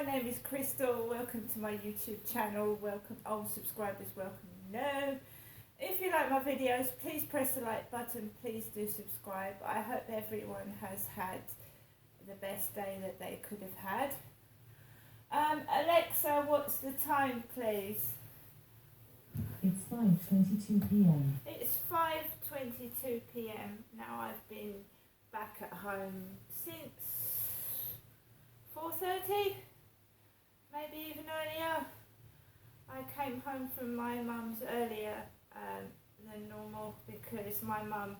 my name is Crystal. Welcome to my YouTube channel. Welcome old subscribers, welcome new. If you like my videos, please press the like button. Please do subscribe. I hope everyone has had the best day that they could have had. Alexa, what's the time, please? It's 5:22 p.m. It's 5:22 p.m. Now I've been back at home since 4:30, maybe even earlier. I came home from my mum's earlier than normal because my mum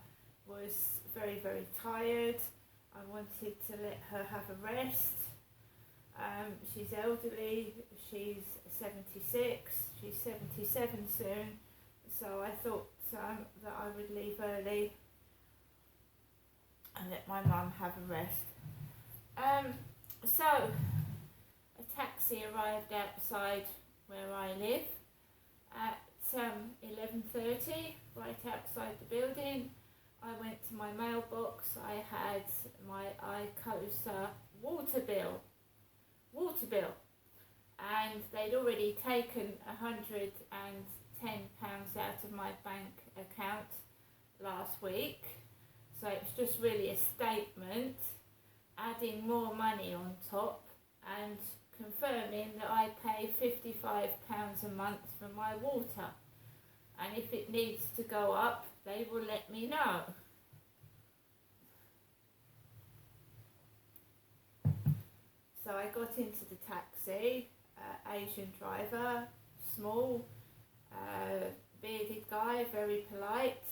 was very tired. I wanted to let her have a rest. She's elderly, she's 76, she's 77 soon, so I thought that I would leave early and let my mum have a rest. So a taxi arrived outside where I live at 11:30, right outside the building. I went to my mailbox. I had my ICOSA water bill, and they'd already taken £110 out of my bank account last week. So it was just really a statement, adding more money on top and confirming that I pay £55 a month for my water. And if it needs to go up, they will let me know. So I got into the taxi, Asian driver, small, bearded guy, very polite.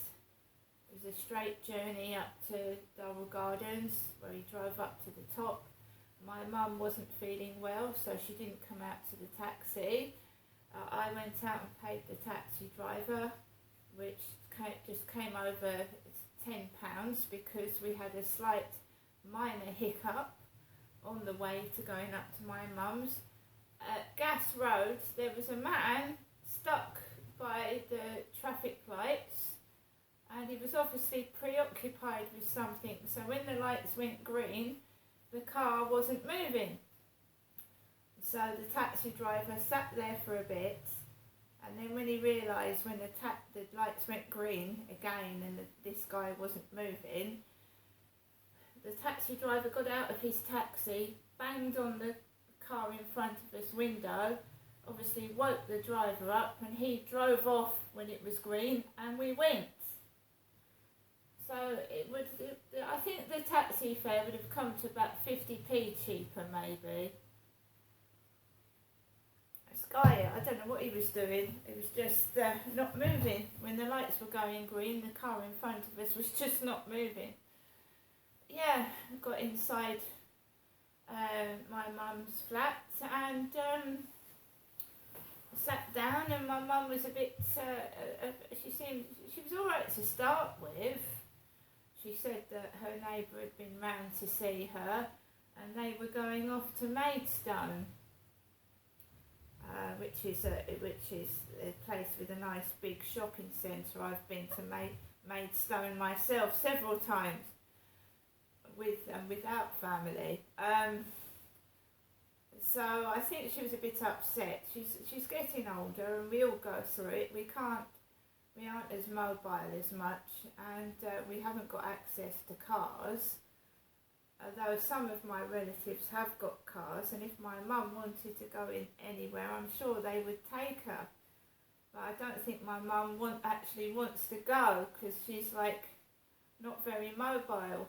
It was a straight journey up to Durrell Gardens where he drove up to the top. My mum wasn't feeling well, so she didn't come out to the taxi. I went out and paid the taxi driver, which just came over £10 because we had a slight minor hiccup on the way to going up to my mum's. At Gas Road, there was a man stuck by the traffic lights, and he was obviously preoccupied with something, so when the lights went green, the car wasn't moving. So the taxi driver sat there for a bit, and then when he realised when the lights went green again and this guy wasn't moving, the taxi driver got out of his taxi, banged on the car in front of us window, obviously woke the driver up, and he drove off when it was green, and we went. So I think the taxi fare would have come to about 50p cheaper maybe. This guy, I don't know what he was doing. It was just not moving. When the lights were going green, the car in front of us was just not moving. Yeah, I got inside my mum's flat and sat down, and my mum was a bit, she was alright to start with. She said that her neighbour had been round to see her, and they were going off to Maidstone, which is a place with a nice big shopping centre. I've been to Maidstone myself several times with and without family. So I think she was a bit upset. She's getting older, and we all go through it. We aren't as mobile as much, and we haven't got access to cars, although some of my relatives have got cars, and if my mum wanted to go in anywhere, I'm sure they would take her. But I don't think my mum actually wants to go because she's like not very mobile.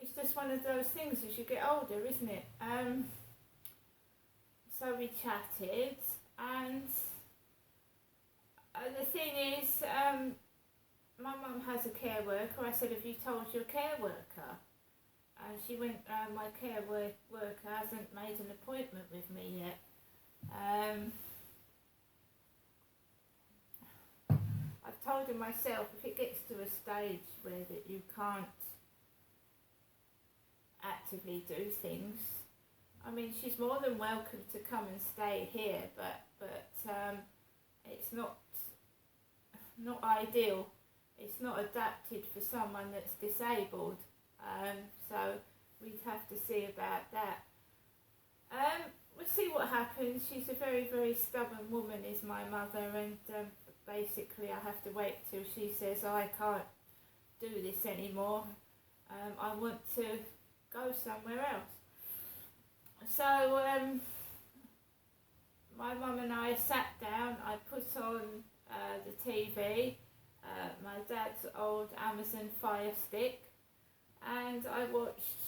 It's just one of those things as you get older, isn't it? So we chatted, and the thing is, my mum has a care worker. I said, have you told your care worker? And she went, my care worker hasn't made an appointment with me yet. I've told her myself, if it gets to a stage where that you can't actively do things, I mean, she's more than welcome to come and stay here, but it's not ideal. It's not adapted for someone that's disabled. So we'd have to see about that. We'll see what happens. She's a very, very stubborn woman, is my mother, and basically I have to wait till she says I can't do this anymore. I want to go somewhere else. So my mum and I sat down. I put on the TV, my dad's old Amazon Fire Stick, and I watched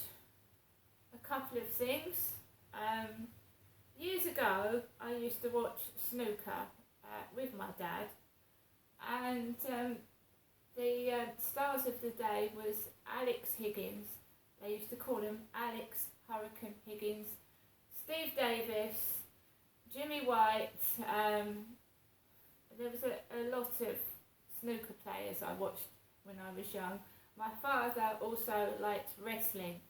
a couple of things. Years ago, I used to watch snooker with my dad, and the stars of the day was Alex Higgins. They used to call him Alex Hurricane Higgins, Steve Davis, Jimmy White. There was a lot of snooker players I watched when I was young. My father also liked wrestling,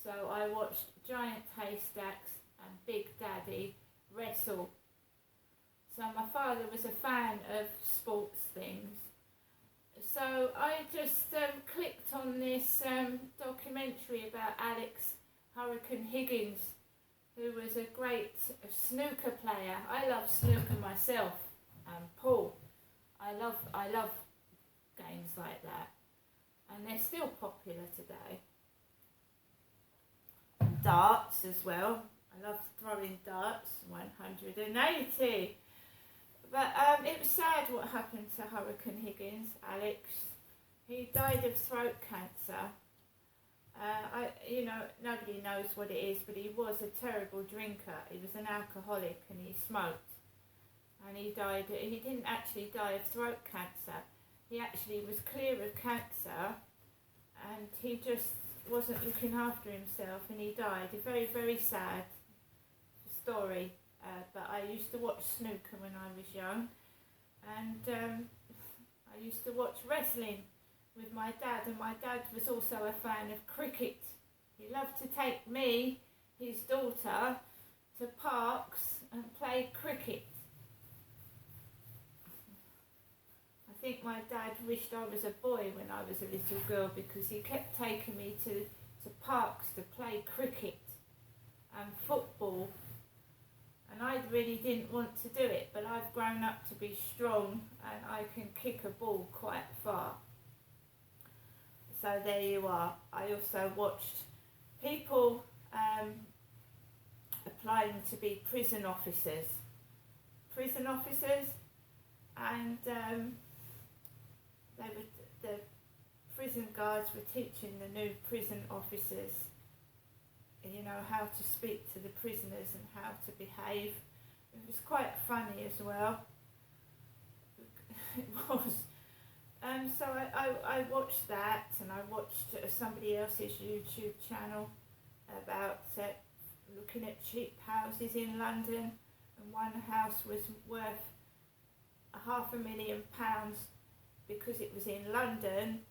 so I watched Giant Haystacks and Big Daddy wrestle. So my father was a fan of sports things. So I just clicked on this documentary about Alex Hurricane Higgins, who was a great snooker player. I love snooker myself, Paul. I love games like that, and they're still popular today. Darts as well. I love throwing darts, 180. But it was sad what happened to Hurricane Higgins, Alex. He died of throat cancer. Nobody knows what it is, but he was a terrible drinker. He was an alcoholic and he smoked. And he died. He didn't actually die of throat cancer. He actually was clear of cancer, and he just wasn't looking after himself, and he died. A very, very sad story. But I used to watch snooker when I was young, and I used to watch wrestling with my dad, and my dad was also a fan of cricket. He loved to take me, his daughter, to parks and play cricket. I think my dad wished I was a boy when I was a little girl, because he kept taking me to parks to play cricket and football. And I really didn't want to do it, but I've grown up to be strong and I can kick a ball quite far. So there you are. I also watched people applying to be prison officers. And the prison guards were teaching the new prison officers, how to speak to the prisoners and how to behave. It was quite funny as well. It was. So I watched that, and I watched somebody else's YouTube channel about looking at cheap houses in London, and one house was worth £500,000 because it was in London.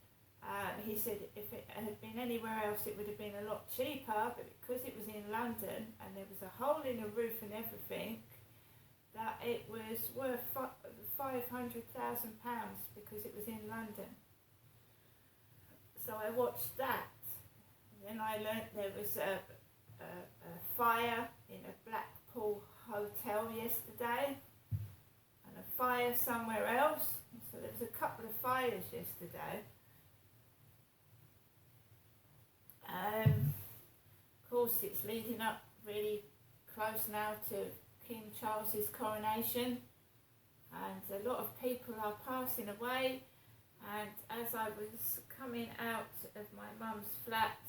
He said if it had been anywhere else it would have been a lot cheaper, but because it was in London and there was a hole in the roof and everything, that it was worth £500,000 because it was in London. So I watched that. Then I learnt there was a fire in a Blackpool hotel yesterday, and a fire somewhere else. So there was a couple of fires yesterday. Of course, it's leading up really close now to King Charles's coronation, and a lot of people are passing away. And as I was coming out of my mum's flat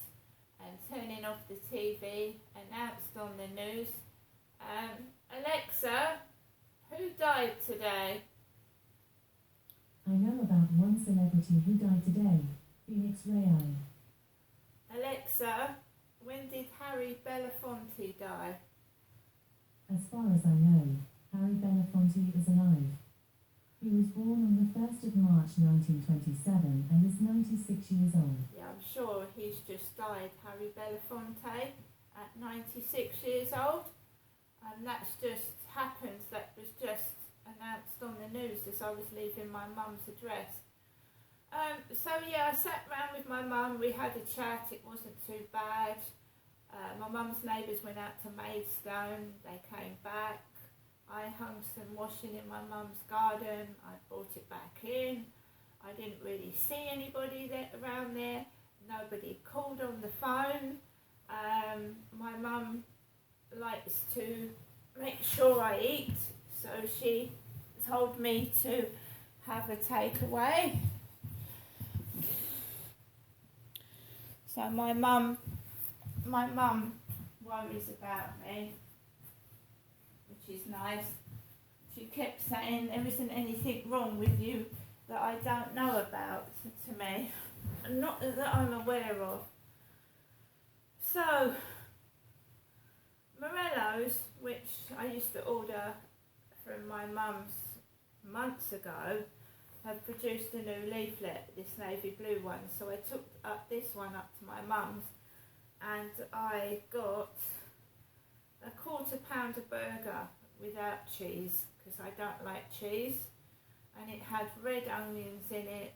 and turning off the TV, announced on the news, Alexa, who died today? I know about one celebrity who died today, Phoenix Ray. Alexa, when did Harry Belafonte die? As far as I know, Harry Belafonte is alive. He was born on the 1st of March 1927 and is 96 years old. Yeah, I'm sure he's just died, Harry Belafonte, at 96 years old. And that's just happened, that was just announced on the news as I was leaving my mum's address. So yeah, I sat round with my mum, we had a chat, it wasn't too bad. My mum's neighbours went out to Maidstone, they came back. I hung some washing in my mum's garden, I brought it back in. I didn't really see anybody around there. Nobody called on the phone. My mum likes to make sure I eat, so she told me to have a takeaway. So my mum worries about me, which is nice. She kept saying there isn't anything wrong with you that I don't know about to me, and not that I'm aware of. So, Morello's, which I used to order from my mum's months ago, have produced a new leaflet, this navy blue one. So I took this one up to my mum's, and I got a £1/4 pounder burger without cheese, because I don't like cheese. And it had red onions in it,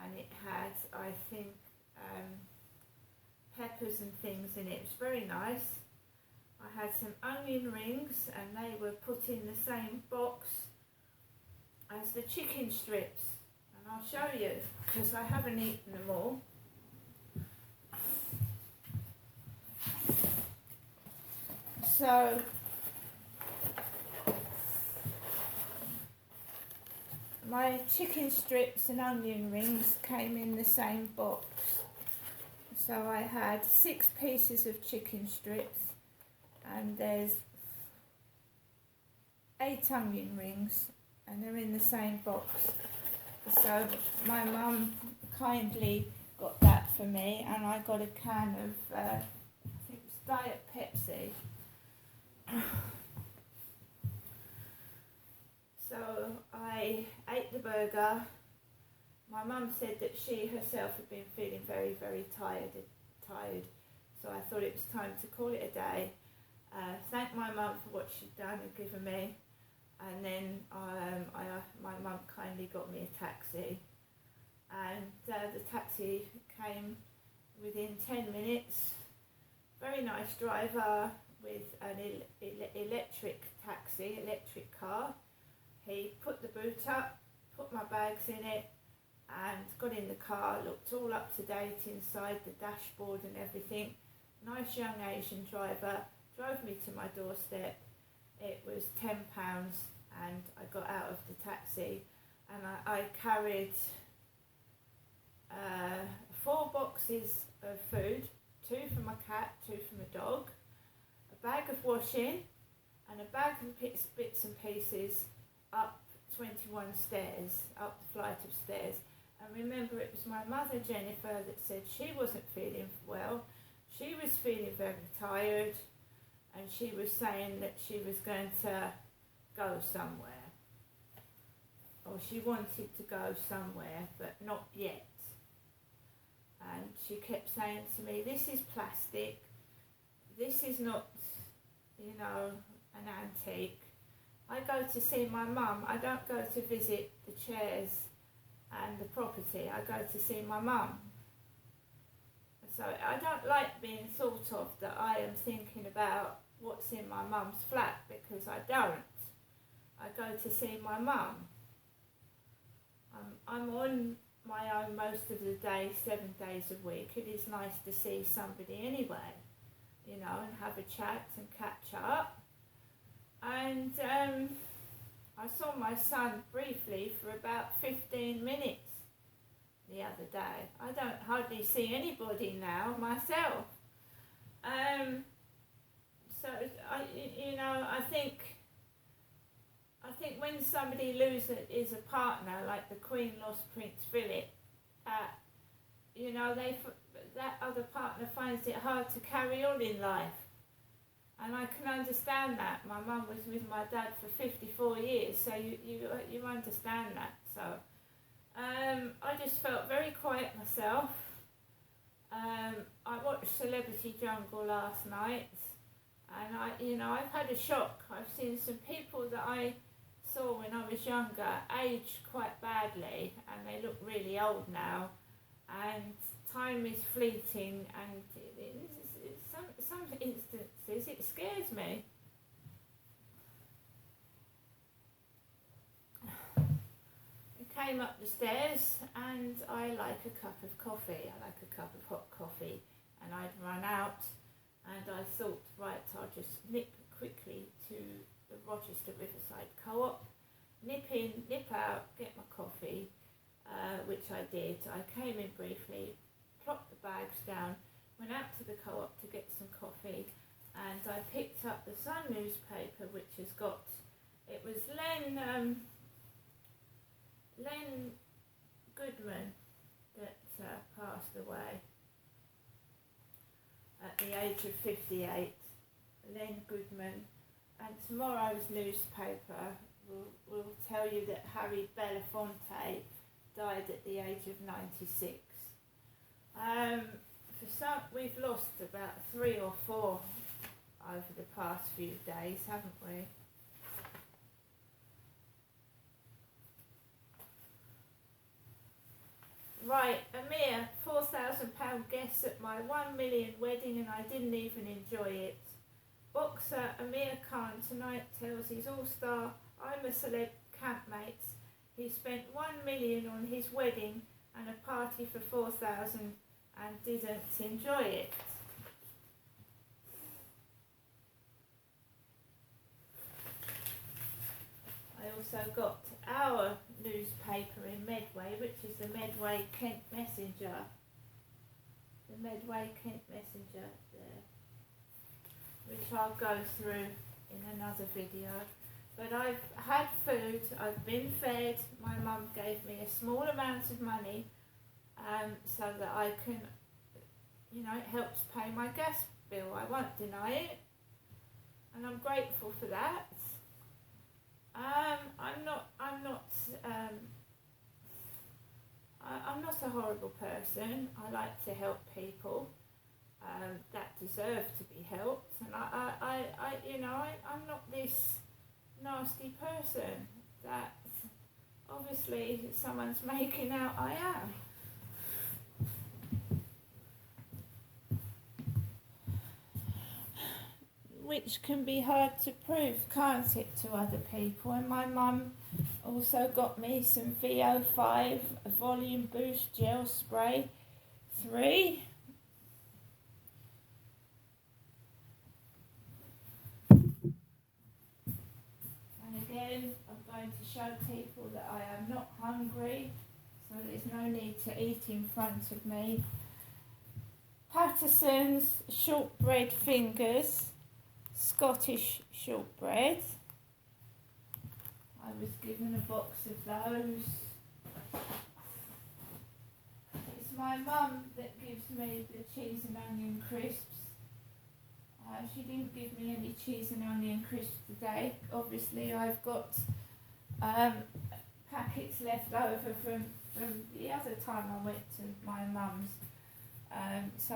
and it had, I think, peppers and things in it. It was very nice. I had some onion rings, and they were put in the same box as the chicken strips. And I'll show you, because I haven't eaten them all. So, my chicken strips and onion rings came in the same box. So I had 6 pieces of chicken strips, and there's 8 onion rings, and they're in the same box. So my mum kindly got that for me, and I got a can of, I think it was Diet Pepsi. So I ate the burger. My mum said that she herself had been feeling very, very tired. So I thought it was time to call it a day. Thank my mum for what she'd done and given me. And then my mum kindly got me a taxi. And the taxi came within 10 minutes. Very nice driver with an electric car. He put the boot up, put my bags in it, and got in the car, looked all up to date inside, the dashboard and everything. Nice young Asian driver, drove me to my doorstep. It was £10, and I got out of the taxi, and I carried 4 boxes of food, 2 for my cat, 2 for my dog, a bag of washing, and a bag of bits and pieces up 21 stairs, up the flight of stairs. And remember, it was my mother Jennifer that said she wasn't feeling well. She was feeling very tired, and she was saying that she was going to go somewhere, or she wanted to go somewhere, but not yet. And she kept saying to me, this is plastic, this is not, an antique. I go to see my mum. I don't go to visit the chairs and the property. I go to see my mum. So I don't like being thought of that I am thinking about what's in my mum's flat, because I don't. I go to see my mum. I'm on my own most of the day, 7 days a week. It is nice to see somebody anyway, and have a chat and catch up. And I saw my son briefly for about 15 minutes the other day. I don't hardly see anybody now myself. So I think when somebody loses a partner, like the Queen lost Prince Philip, that other partner finds it hard to carry on in life. And I can understand that. My mum was with my dad for 54 years, so you understand that. So I just felt very quiet myself. I watched Celebrity Jungle last night, and I've had a shock. I've seen some people that I saw when I was younger age quite badly, and they look really old now. And time is fleeting, and some instances it scares me. I came up the stairs and I like a cup of coffee. I like a cup of hot coffee, and I'd run out, and I thought, right, I'll just nip quickly to the Rochester Riverside Co-op, nip in, nip out, get my coffee, which I did. I came in briefly, plopped the bags down, went out to the Co-op to get some coffee, and I picked up the Sun newspaper, which has got, it was Len Goodman that passed away at the age of 58, Len Goodman, and tomorrow's newspaper will tell you that Harry Belafonte died at the age of 96. For some, we've lost about 3 or 4 over the past few days, haven't we? Right, Amir, £4,000 guest at my 1 million wedding and I didn't even enjoy it. Boxer Amir Khan tonight tells his all-star I'm a Celeb campmates he spent 1 million on his wedding and a party for 4,000 and didn't enjoy it. I also got our newspaper in Medway, which is the Medway Kent Messenger. The Medway Kent Messenger there, which I'll go through in another video. But I've had food, I've been fed, my mum gave me a small amount of money so that I can, you know, it helps pay my gas bill, I won't deny it, and I'm grateful for that. I'm not a horrible person. I like to help people that deserve to be helped, and I'm not this nasty person that obviously someone's making out I am. Which can be hard to prove, can't it, to other people? And my mum also got me some VO5 Volume Boost Gel Spray 3. And again, I'm going to show people that I am not hungry, so there's no need to eat in front of me. Patterson's shortbread fingers. Scottish shortbread. I was given a box of those. It's my mum that gives me the cheese and onion crisps. She didn't give me any cheese and onion crisps today. Obviously I've got packets left over from the other time I went to my mum's. So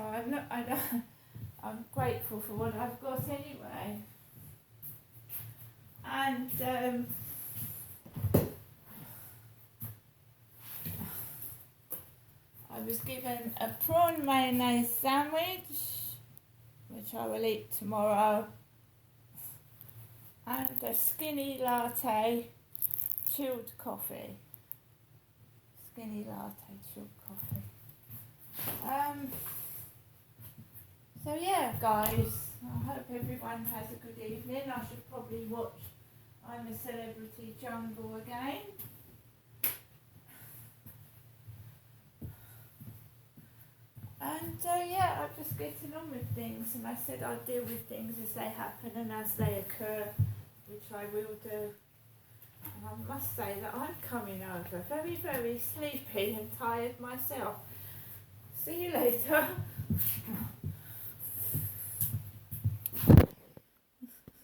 I'm grateful for what I've got anyway. And I was given a prawn mayonnaise sandwich, which I will eat tomorrow, and a skinny latte chilled coffee. Skinny latte chilled coffee. So yeah, guys, I hope everyone has a good evening. I should probably watch I'm a Celebrity Jungle again. And yeah, I'm just getting on with things, and I said I'd deal with things as they happen and as they occur, which I will do. And I must say that I'm coming over very, very sleepy and tired myself. See you later.